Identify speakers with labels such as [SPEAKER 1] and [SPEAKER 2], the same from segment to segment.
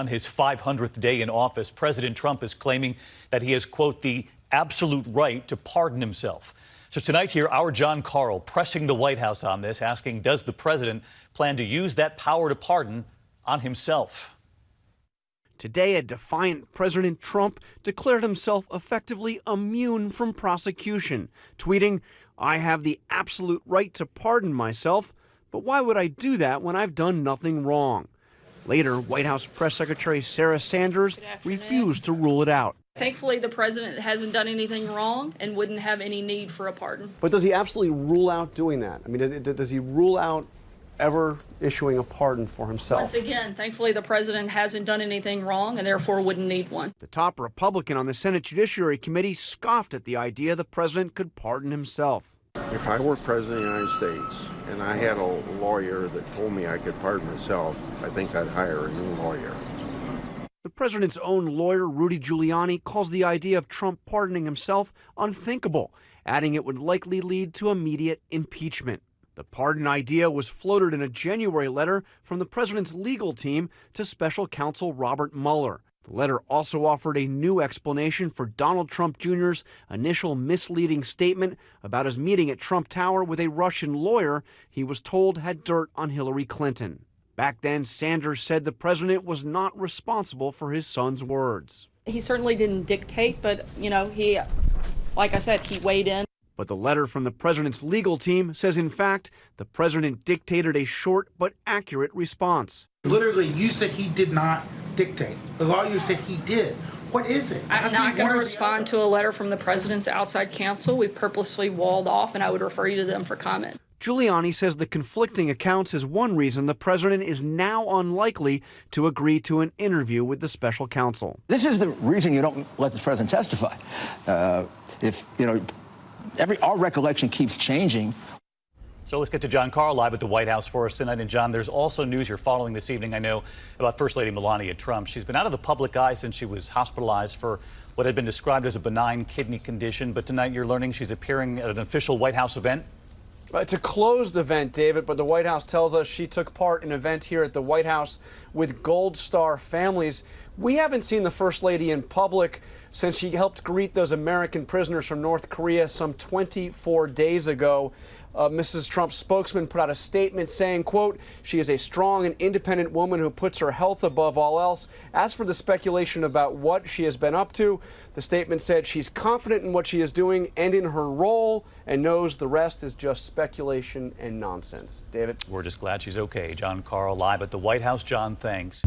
[SPEAKER 1] on his 500th day in office, President Trump is claiming that he has, quote, the absolute right to pardon himself. So tonight here, our John Karl pressing the White House on this, asking, does the president plan to use that power to pardon on himself?
[SPEAKER 2] Today, a defiant President Trump declared himself effectively immune from prosecution, tweeting, "I have the absolute right to pardon myself, but why would I do that when I've done nothing wrong?" Later, White House Press Secretary Sarah Sanders refused to rule it out.
[SPEAKER 3] Thankfully, the president hasn't done anything wrong and wouldn't have any need for a pardon.
[SPEAKER 2] But does he absolutely rule out doing that? I mean, does he rule out ever issuing a pardon for himself?
[SPEAKER 3] Once again, thankfully, the president hasn't done anything wrong and therefore wouldn't need one.
[SPEAKER 2] The top Republican on the Senate Judiciary Committee scoffed at the idea the president could pardon himself.
[SPEAKER 4] If I were president of the United States and I had a lawyer that told me I could pardon myself, I think I'd hire a new lawyer.
[SPEAKER 2] The president's own lawyer, Rudy Giuliani, calls the idea of Trump pardoning himself unthinkable, adding it would likely lead to immediate impeachment. The pardon idea was floated in a January letter from the president's legal team to special counsel Robert Mueller. The letter also offered a new explanation for Donald Trump Jr.'s initial misleading statement about his meeting at Trump Tower with a Russian lawyer he was told had dirt on Hillary Clinton. Back then, Sanders said the president was not responsible for his son's words.
[SPEAKER 3] He certainly didn't dictate, but, like I said, he weighed in.
[SPEAKER 2] But the letter from the president's legal team says, in fact, the president dictated a short but accurate response.
[SPEAKER 5] Literally, you said he did not dictate. The lawyer said he did. What is it?
[SPEAKER 3] I'm not going to respond to a letter from the president's outside counsel. We've purposely walled off, and I would refer you to them for comment.
[SPEAKER 2] Giuliani says the conflicting accounts is one reason the president is now unlikely to agree to an interview with the special counsel.
[SPEAKER 6] This is the reason you don't let the president testify. Our recollection keeps changing.
[SPEAKER 1] So let's get to John Karl live at the White House for us tonight. And John, there's also news you're following this evening, I know, about First Lady Melania Trump. She's been out of the public eye since she was hospitalized for what had been described as a benign kidney condition. But tonight you're learning she's appearing at an official White House event.
[SPEAKER 2] It's a closed event, David, but the White House tells us she took part in an event here at the White House with Gold Star families. We haven't seen the First Lady in public since she helped greet those American prisoners from North Korea some 24 days ago. Mrs. Trump's spokesman put out a statement saying, quote, "She is a strong and independent woman who puts her health above all else." As for the speculation about what she has been up to, the statement said she's confident in what she is doing and in her role and knows the rest is just speculation and nonsense. David?
[SPEAKER 1] We're just glad she's okay. John Karl live at the White House. John, thanks.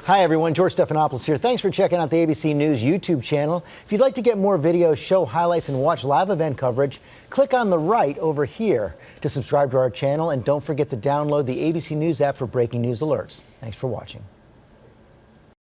[SPEAKER 7] Hi, everyone. George Stephanopoulos here. Thanks for checking out the ABC News YouTube channel. If you'd like to get more videos, show highlights, and watch live event coverage, click on the right over here to subscribe to our channel. And don't forget to download the ABC News app for breaking news alerts. Thanks for watching.